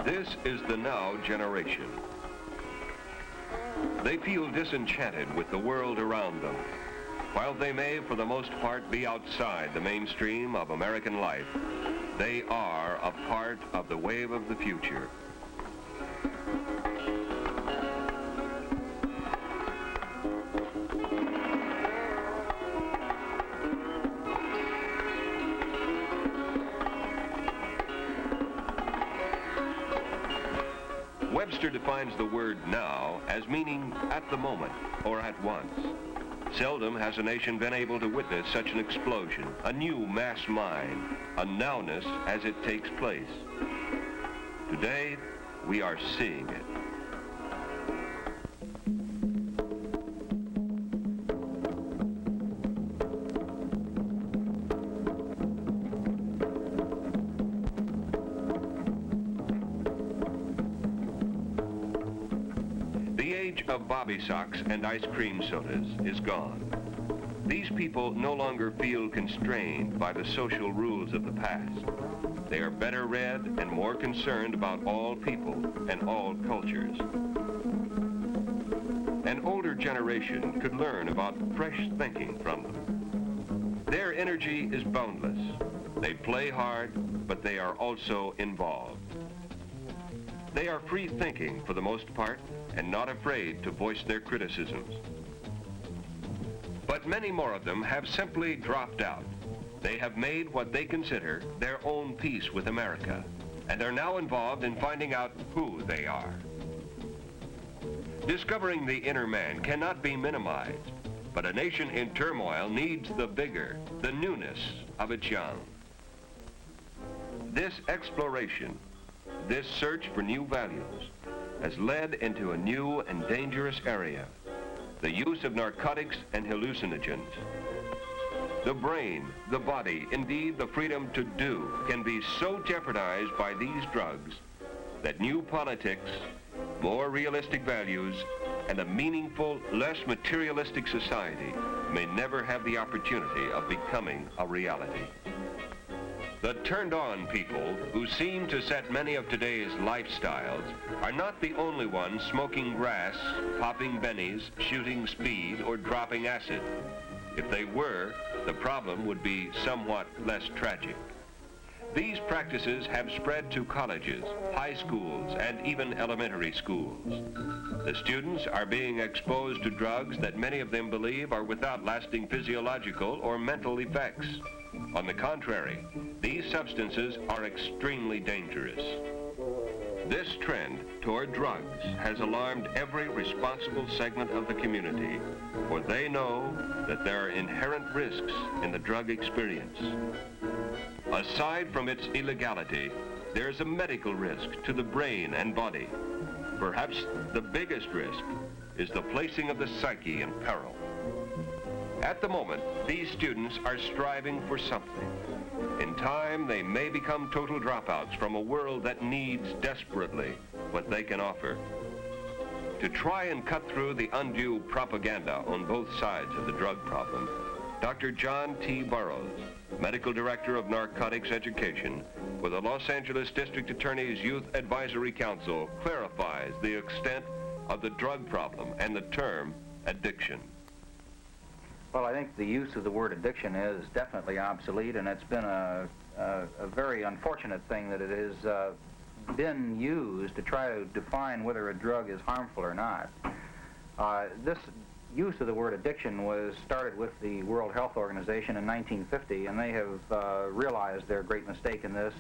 This is the now generation. They feel disenchanted with the world around them. While they may, for the most part, be outside the mainstream of American life, they are a part of the wave of the future. Webster defines the word now as meaning at the moment or at once. Seldom has a nation been able to witness such an explosion, a new mass mind, a nowness as it takes place. Today, we are seeing it. Of bobby socks and ice cream sodas is gone. These people no longer feel constrained by the social rules of the past. They are better read and more concerned about all people and all cultures. An older generation could learn about fresh thinking from them. Their energy is boundless. They play hard, but they are also involved. They are free thinking for the most part, and not afraid to voice their criticisms. But many more of them have simply dropped out. They have made what they consider their own peace with America, and are now involved in finding out who they are. Discovering the inner man cannot be minimized, but a nation in turmoil needs the vigor, the newness of its young. This exploration, this search for new values, has led into a new and dangerous area, the use of narcotics and hallucinogens. The brain, the body, indeed the freedom to do, can be so jeopardized by these drugs that new politics, more realistic values, and a meaningful, less materialistic society may never have the opportunity of becoming a reality. The turned-on people, who seem to set many of today's lifestyles, are not the only ones smoking grass, popping bennies, shooting speed, or dropping acid. If they were, the problem would be somewhat less tragic. These practices have spread to colleges, high schools, and even elementary schools. The students are being exposed to drugs that many of them believe are without lasting physiological or mental effects. On the contrary, these substances are extremely dangerous. This trend toward drugs has alarmed every responsible segment of the community, for they know that there are inherent risks in the drug experience. Aside from its illegality, there's a medical risk to the brain and body. Perhaps the biggest risk is the placing of the psyche in peril. At the moment, these students are striving for something. In time, they may become total dropouts from a world that needs desperately what they can offer. To try and cut through the undue propaganda on both sides of the drug problem, Dr. John T. Burroughs, Medical Director of Narcotics Education with the Los Angeles District Attorney's Youth Advisory Council, clarifies the extent of the drug problem and the term addiction. Well, I think the use of the word addiction is definitely obsolete, and it's been a very unfortunate thing that it has been used to try to define whether a drug is harmful or not. This use of the word addiction was started with the World Health Organization in 1950, and they have realized their great mistake in this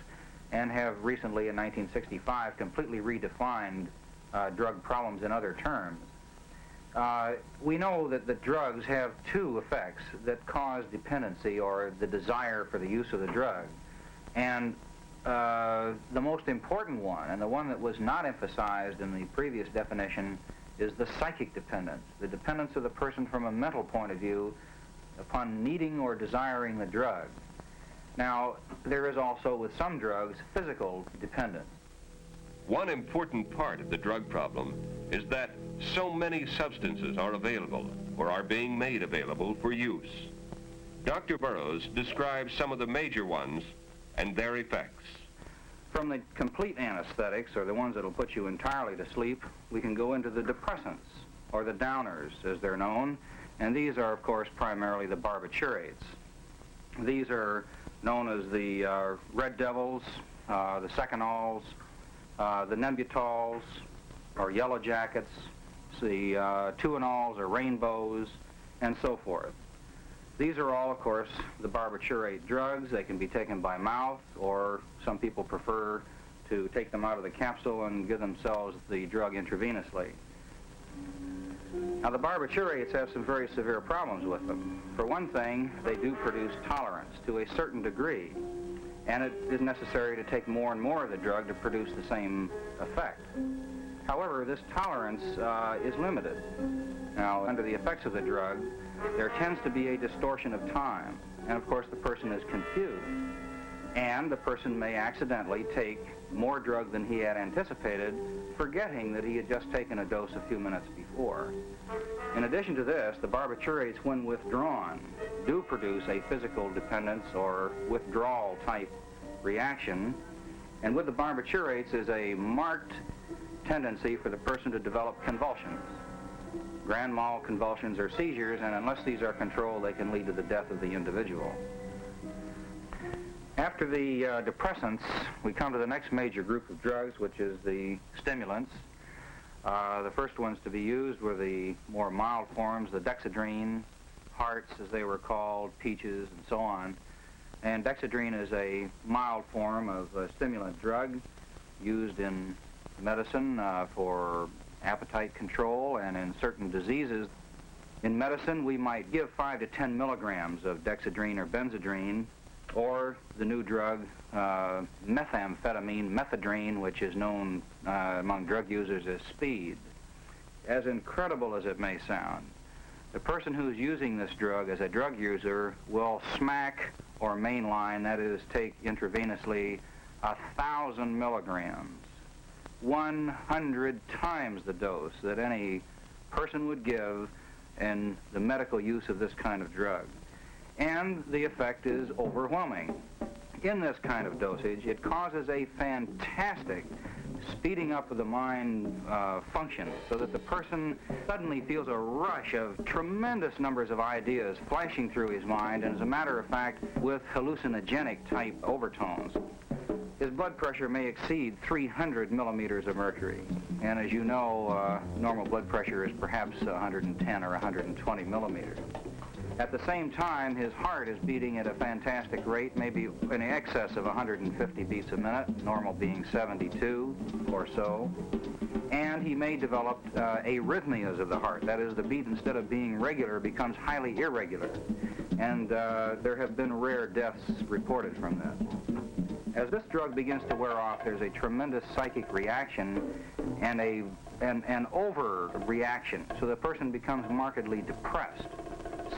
and have recently, in 1965, completely redefined drug problems in other terms. We know that the drugs have two effects that cause dependency or the desire for the use of the drug. And the most important one, and the one that was not emphasized in the previous definition, is the psychic dependence, the dependence of the person from a mental point of view upon needing or desiring the drug. Now, there is also, with some drugs, physical dependence. One important part of the drug problem is that so many substances are available or are being made available for use. Dr. Burroughs describes some of the major ones and their effects. From the complete anesthetics, or the ones that will put you entirely to sleep, we can go into the depressants, or the downers, as they're known. And these are, of course, primarily the barbiturates. These are known as the red devils, the secanols, the nembutols, or yellow jackets, the tuanols, or rainbows, and so forth. These are all, of course, the barbiturate drugs. They can be taken by mouth, or some people prefer to take them out of the capsule and give themselves the drug intravenously. Now, the barbiturates have some very severe problems with them. For one thing, they do produce tolerance to a certain degree, and it is necessary to take more and more of the drug to produce the same effect. However, this tolerance is limited. Now, under the effects of the drug, there tends to be a distortion of time, and of course the person is confused, and the person may accidentally take more drug than he had anticipated, forgetting that he had just taken a dose a few minutes before. In addition to this, the barbiturates, when withdrawn, do produce a physical dependence or withdrawal type reaction, and with the barbiturates is a marked tendency for the person to develop convulsions. Grand mal convulsions or seizures, and unless these are controlled, they can lead to the death of the individual. After the depressants, we come to the next major group of drugs, which is the stimulants. The first ones to be used were the more mild forms, the dexedrine, hearts as they were called, peaches, and so on. And dexedrine is a mild form of a stimulant drug used in medicine for appetite control and in certain diseases. In medicine, we might give 5 to 10 milligrams of dexedrine or benzedrine, or the new drug methamphetamine, methadrine, which is known among drug users as speed. As incredible as it may sound, the person who's using this drug as a drug user will smack or mainline, that is, take intravenously 1,000 milligrams. 100 times the dose that any person would give in the medical use of this kind of drug. And the effect is overwhelming. In this kind of dosage, it causes a fantastic speeding up of the mind function, so that the person suddenly feels a rush of tremendous numbers of ideas flashing through his mind, and as a matter of fact, with hallucinogenic type overtones. His blood pressure may exceed 300 millimeters of mercury. And as you know, normal blood pressure is perhaps 110 or 120 millimeters. At the same time, his heart is beating at a fantastic rate, maybe in excess of 150 beats a minute, normal being 72 or so. And he may develop arrhythmias of the heart. That is, the beat, instead of being regular, becomes highly irregular. And there have been rare deaths reported from this. As this drug begins to wear off, there's a tremendous psychic reaction and an overreaction, so the person becomes markedly depressed,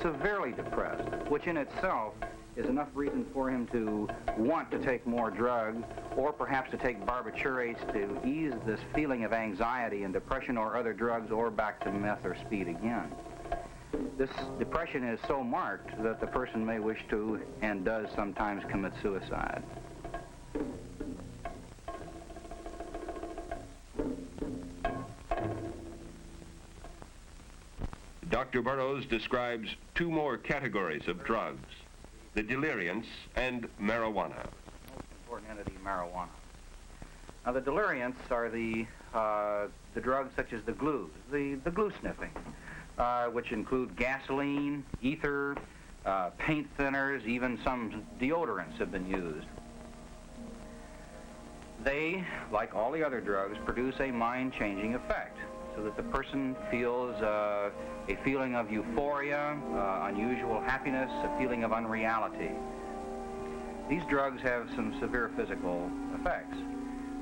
severely depressed, which in itself is enough reason for him to want to take more drug, or perhaps to take barbiturates to ease this feeling of anxiety and depression, or other drugs, or back to meth or speed again. This depression is so marked that the person may wish to, and does sometimes, commit suicide. Dr. Burroughs describes 2 more categories of drugs, the deliriants and marijuana. Most important entity, marijuana. Now, the deliriants are the drugs such as the glues, the glue sniffing, which include gasoline, ether, paint thinners, even some deodorants have been used. They, like all the other drugs, produce a mind-changing effect, so that the person feels a feeling of euphoria, unusual happiness, a feeling of unreality. These drugs have some severe physical effects.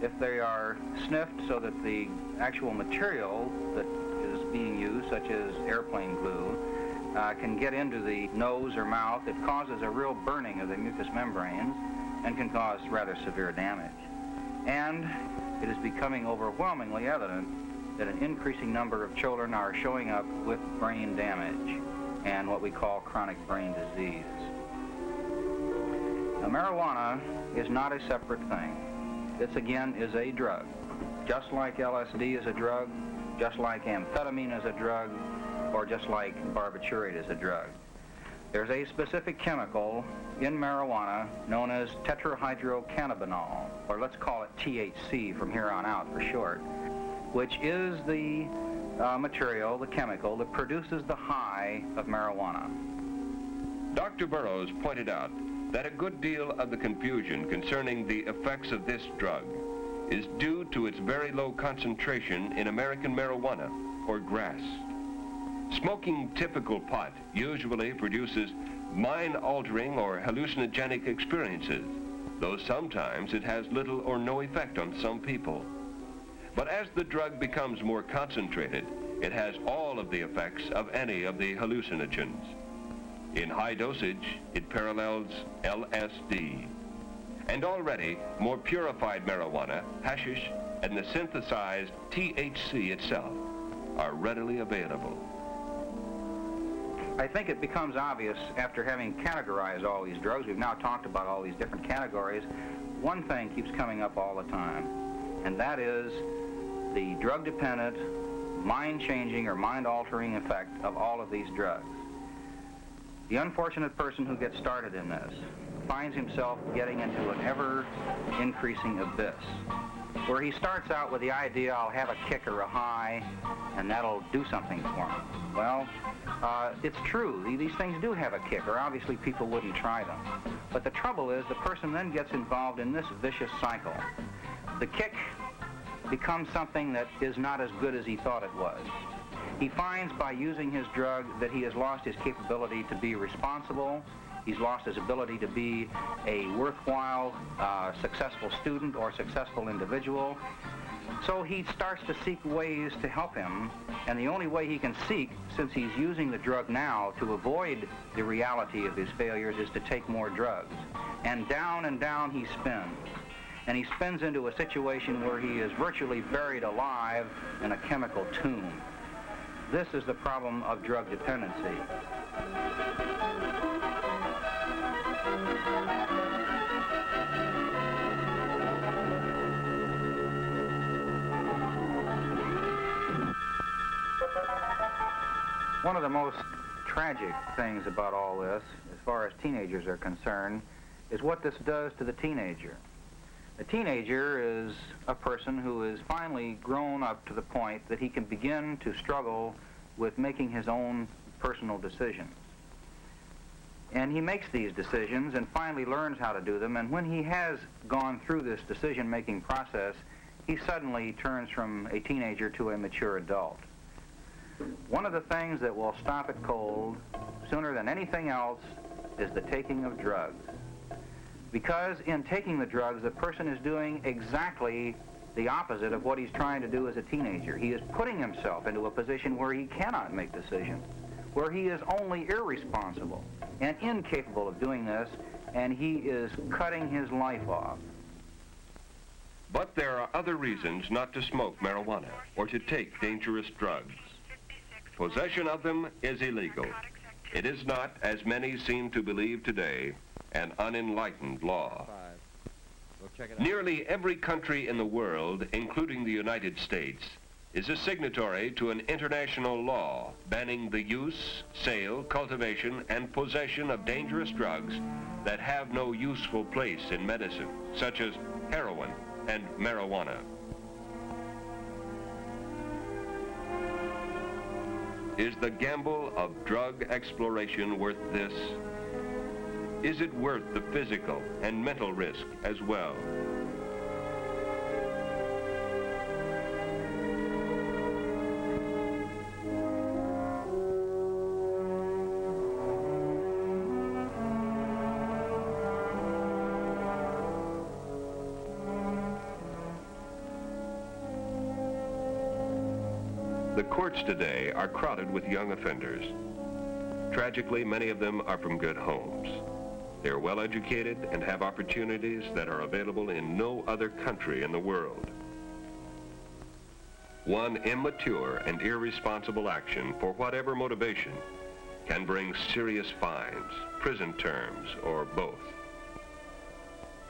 If they are sniffed so that the actual material that is being used, such as airplane glue, can get into the nose or mouth, it causes a real burning of the mucous membranes and can cause rather severe damage. And it is becoming overwhelmingly evident that an increasing number of children are showing up with brain damage and what we call chronic brain disease. Now, marijuana is not a separate thing. this again is a drug. Just like LSD is a drug, just like amphetamine is a drug, or just like barbiturate is a drug. There's a specific chemical in marijuana known as tetrahydrocannabinol, or let's call it THC from here on out for short, which is the material, the chemical, that produces the high of marijuana. Dr. Burroughs pointed out that a good deal of the confusion concerning the effects of this drug is due to its very low concentration in American marijuana, or grass. Smoking typical pot usually produces mind-altering or hallucinogenic experiences, though sometimes it has little or no effect on some people. But as the drug becomes more concentrated, it has all of the effects of any of the hallucinogens. In high dosage, it parallels LSD. And already, more purified marijuana, hashish, and the synthesized THC itself are readily available. I think it becomes obvious after having categorized all these drugs, we've now talked about all these different categories, one thing keeps coming up all the time, and that is the drug-dependent, mind-changing or mind-altering effect of all of these drugs. The unfortunate person who gets started in this finds himself getting into an ever-increasing abyss, where he starts out with the idea, I'll have a kick or a high, and that'll do something for him. Well, it's true. These things do have a kick, or obviously people wouldn't try them. But the trouble is the person then gets involved in this vicious cycle. The kick becomes something that is not as good as he thought it was. He finds by using his drug that he has lost his capability to be responsible. He's lost his ability to be a worthwhile, successful student or successful individual. So he starts to seek ways to help him, and the only way he can seek, since he's using the drug now to avoid the reality of his failures, is to take more drugs. And down he spins. And he spins into a situation where he is virtually buried alive in a chemical tomb. This is the problem of drug dependency. One of the most tragic things about all this, as far as teenagers are concerned, is what this does to the teenager. The teenager is a person who is finally grown up to the point that he can begin to struggle with making his own personal decisions. And he makes these decisions and finally learns how to do them, and when he has gone through this decision-making process, he suddenly turns from a teenager to a mature adult. One of the things that will stop it cold sooner than anything else is the taking of drugs. Because in taking the drugs, the person is doing exactly the opposite of what he's trying to do as a teenager. He is putting himself into a position where he cannot make decisions, where he is only irresponsible and incapable of doing this, and he is cutting his life off. But there are other reasons not to smoke marijuana or to take dangerous drugs. Possession of them is illegal. It is not, as many seem to believe today, an unenlightened law. Nearly every country in the world, including the United States, is a signatory to an international law banning the use, sale, cultivation, and possession of dangerous drugs that have no useful place in medicine, such as heroin and marijuana. Is the gamble of drug exploration worth this? Is it worth the physical and mental risk as well? The courts today are crowded with young offenders. Tragically, many of them are from good homes. They are well educated and have opportunities that are available in no other country in the world. One immature and irresponsible action, for whatever motivation, can bring serious fines, prison terms, or both.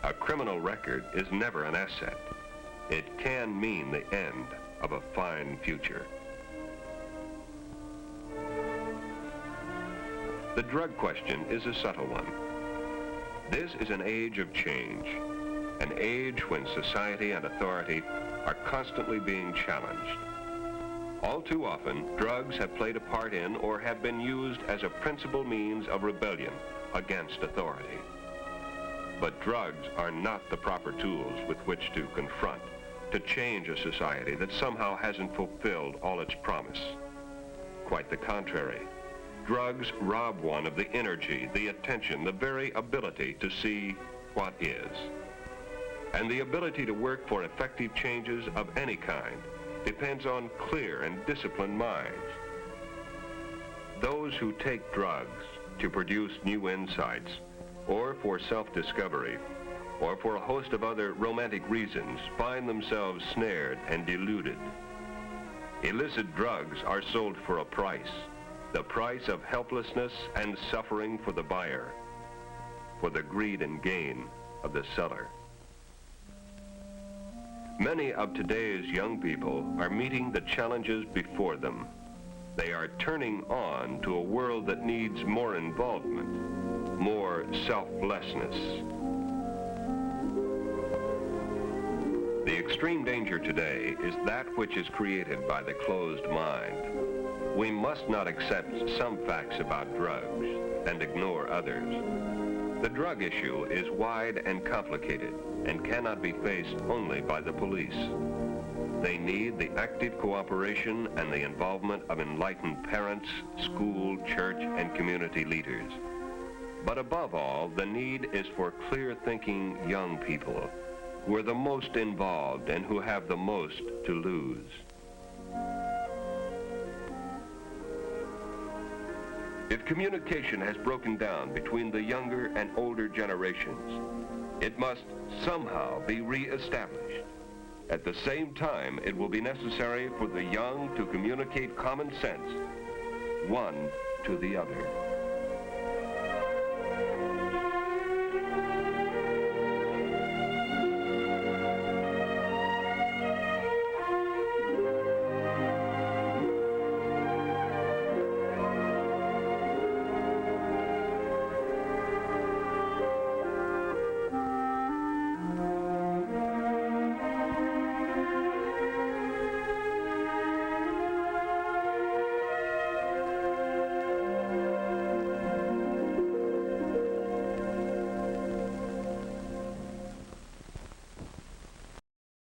A criminal record is never an asset. It can mean the end of a fine future. The drug question is a subtle one. This is an age of change, an age when society and authority are constantly being challenged. All too often, drugs have played a part in or have been used as a principal means of rebellion against authority. But drugs are not the proper tools with which to confront, to change a society that somehow hasn't fulfilled all its promise. Quite the contrary. Drugs rob one of the energy, the attention, the very ability to see what is. And the ability to work for effective changes of any kind depends on clear and disciplined minds. Those who take drugs to produce new insights, or for self-discovery, or for a host of other romantic reasons, find themselves snared and deluded. Illicit drugs are sold for a price, the price of helplessness and suffering for the buyer, for the greed and gain of the seller. Many of today's young people are meeting the challenges before them. They are turning on to a world that needs more involvement, more selflessness. The extreme danger today is that which is created by the closed mind. We must not accept some facts about drugs and ignore others. The drug issue is wide and complicated and cannot be faced only by the police. They need the active cooperation and the involvement of enlightened parents, school, church, and community leaders. But above all, the need is for clear-thinking young people who are the most involved and who have the most to lose. If communication has broken down between the younger and older generations, it must somehow be re-established. At the same time, it will be necessary for the young to communicate common sense, one to the other.